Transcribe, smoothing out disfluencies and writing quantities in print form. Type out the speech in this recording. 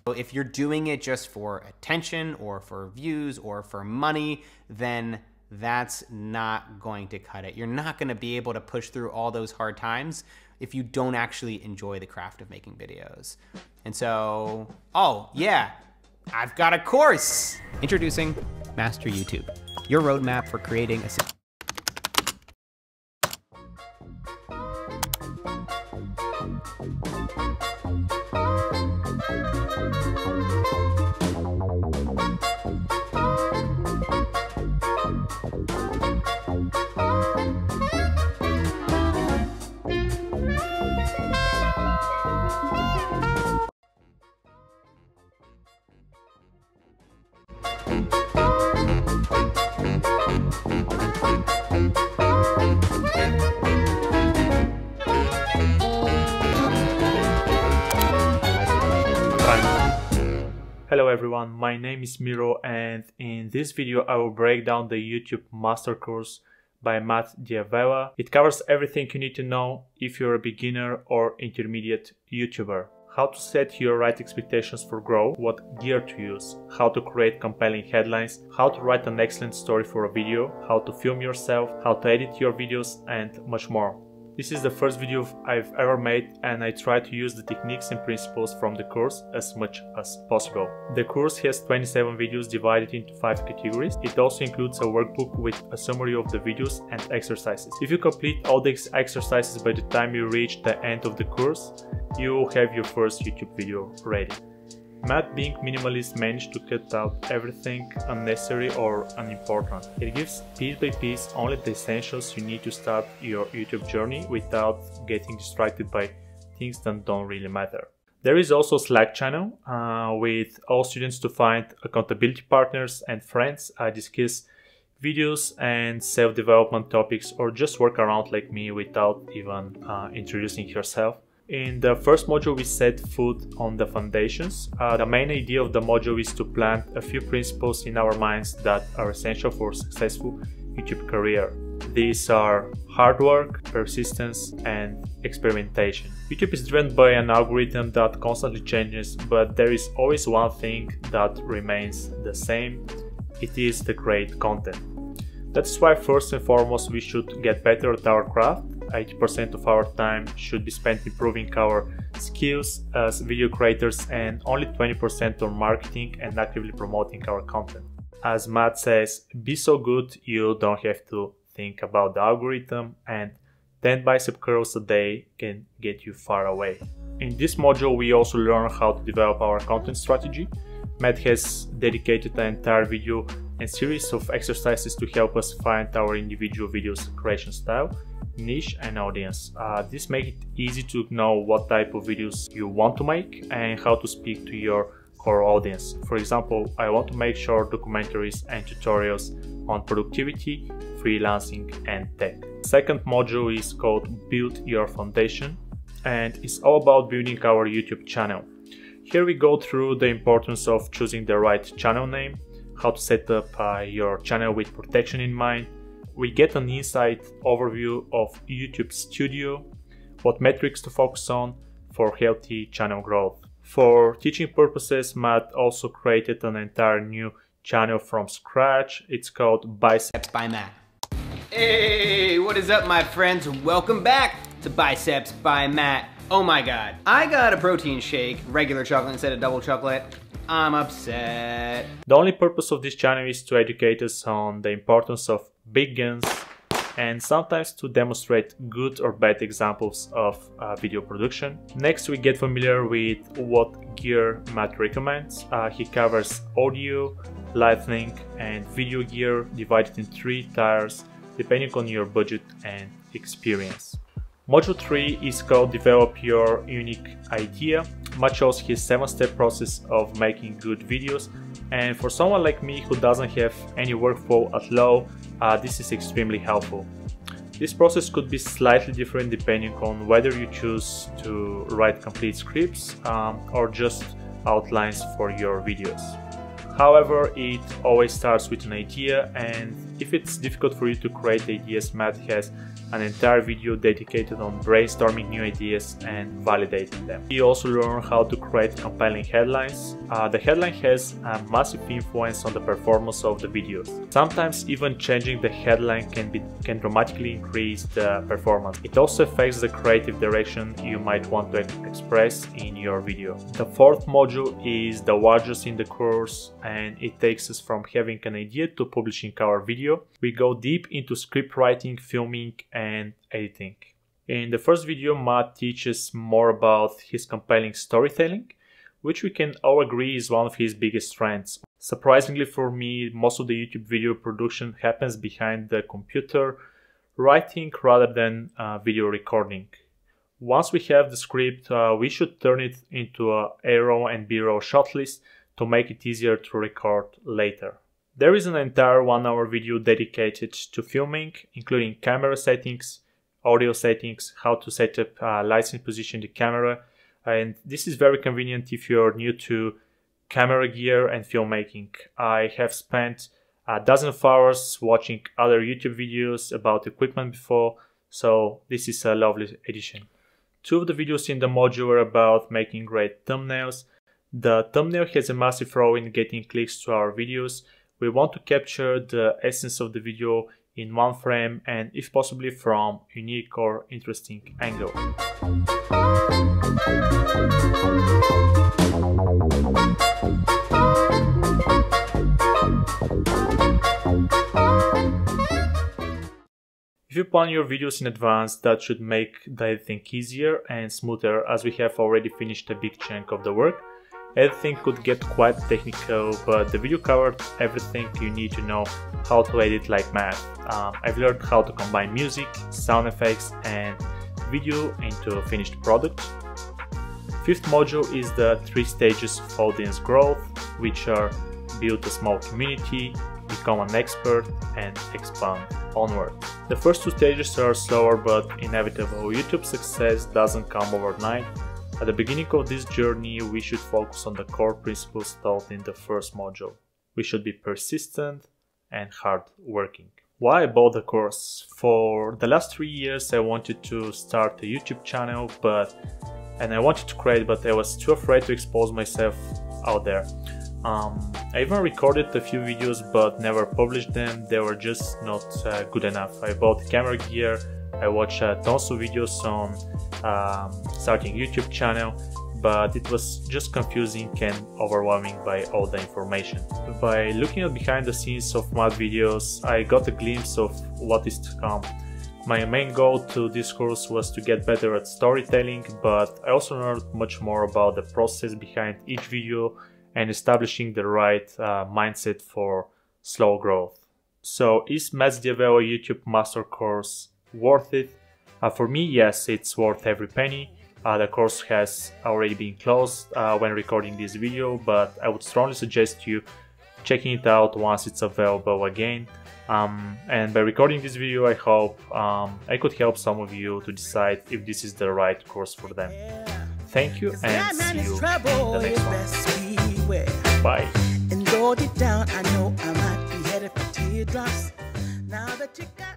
So if you're doing it just for attention or for views or for money, then that's not going to cut it. You're not going to be able to push through all those hard times if you don't actually enjoy the craft of making videos. And so, oh yeah, I've got a course. Introducing Master YouTube, your roadmap for creating a Hello everyone, my name is Miro, and in this video I will break down the YouTube Master Course by Matt D'Avella. It covers everything you need to know if you're a beginner or intermediate YouTuber. How to set your right expectations for growth, what gear to use, how to create compelling headlines, how to write an excellent story for a video, how to film yourself, how to edit your videos, and much more. This is the first video I've ever made, and I try to use the techniques and principles from the course as much as possible. The course has 27 videos divided into 5 categories. It also includes a workbook with a summary of the videos and exercises. If you complete all these exercises by the time you reach the end of the course, you will have your first YouTube video ready. Matt, being minimalist, managed to cut out everything unnecessary or unimportant. It gives piece by piece only the essentials you need to start your YouTube journey without getting distracted by things that don't really matter. There is also a Slack channel with all students to find accountability partners and friends, discuss videos and self-development topics, or just work around like me without even introducing yourself. In the first module, we set foot on the foundations. The main idea of the module is to plant a few principles in our minds that are essential for a successful YouTube career. These are hard work, persistence, and experimentation. YouTube is driven by an algorithm that constantly changes, but there is always one thing that remains the same. It is the great content. That's why first and foremost we should get better at our craft. 80% of our time should be spent improving our skills as video creators, and only 20% on marketing and actively promoting our content. As Matt says, be so good you don't have to think about the algorithm, and 10 bicep curls a day can get you far away. In this module we also learn how to develop our content strategy. Matt has dedicated an entire video and series of exercises to help us find our individual videos creation style, niche, and audience. This makes it easy to know what type of videos you want to make and how to speak to your core audience. For example, I want to make short documentaries and tutorials on productivity, freelancing, and tech. The second module is called Build Your Foundation, and it's all about building our YouTube channel. Here we go through the importance of choosing the right channel name, how to set up your channel with protection in mind. We get an inside overview of YouTube Studio, what metrics to focus on for healthy channel growth. For teaching purposes, Matt also created an entire new channel from scratch. It's called Biceps by Matt. Hey, what is up my friends? Welcome back to Biceps by Matt. Oh my god, I got a protein shake, regular chocolate instead of double chocolate. I'm upset. The only purpose of this channel is to educate us on the importance of big guns and sometimes to demonstrate good or bad examples of video production. Next, we get familiar with what gear Matt recommends. He covers audio, lighting, and video gear divided in 3 tiers depending on your budget and experience. Module 3 is called Develop Your Unique Idea. Matt shows his 7-step process of making good videos, and for someone like me who doesn't have any workflow at all, this is extremely helpful. This process could be slightly different depending on whether you choose to write complete scripts or just outlines for your videos. However, it always starts with an idea, and if it's difficult for you to create ideas, Matt has an entire video dedicated on brainstorming new ideas and validating them. We also learn how to create compelling headlines. The headline has a massive influence on the performance of the videos. Sometimes even changing the headline can dramatically increase the performance. It also affects the creative direction you might want to express in your video. The fourth module is the largest in the course, and it takes us from having an idea to publishing our video. We go deep into script writing, filming, and editing. In the first video, Matt teaches more about his compelling storytelling, which we can all agree is one of his biggest strengths. Surprisingly for me, most of the YouTube video production happens behind the computer, writing rather than video recording. Once we have the script, we should turn it into a A-roll and B-roll shot list to make it easier to record later. There is an entire 1-hour video dedicated to filming, including camera settings, audio settings, how to set up lights and position the camera, and this is very convenient if you're new to camera gear and filmmaking. I have spent a dozen of hours watching other YouTube videos about equipment before, so this is a lovely addition. 2 of the videos in the module are about making great thumbnails. The thumbnail has a massive role in getting clicks to our videos. We want to capture the essence of the video in one frame and if possibly from unique or interesting angle. If you plan your videos in advance, that should make the editing easier and smoother, as we have already finished a big chunk of the work. Editing could get quite technical, but the video covered everything you need to know how to edit like mad. I've learned how to combine music, sound effects and video into a finished product. 5th module is the 3 stages of audience growth, which are build a small community, become an expert and expand onward. The first 2 stages are slower but inevitable. YouTube success doesn't come overnight. At the beginning of this journey, we should focus on the core principles taught in the first module. We should be persistent and hard-working. Why I bought the course? For the last 3 years I wanted to start a YouTube channel and I wanted to create, but I was too afraid to expose myself out there. I even recorded a few videos but never published them. They were just not good enough. I bought camera gear, I watched tons of videos on starting YouTube channel, but it was just confusing and overwhelming by all the information. By looking at behind the scenes of Matt videos, I got a glimpse of what is to come. My main goal to this course was to get better at storytelling, but I also learned much more about the process behind each video and establishing the right mindset for slow growth. So is Matt's Diavela YouTube Master Course worth it? For me, yes, it's worth every penny. The course has already been closed when recording this video, but I would strongly suggest you checking it out once it's available again. And by recording this video, I hope I could help some of you to decide if this is the right course for them. Thank you and see you in the next one. Bye. And go deep down, I know I might be headed for teardrops. Now that you got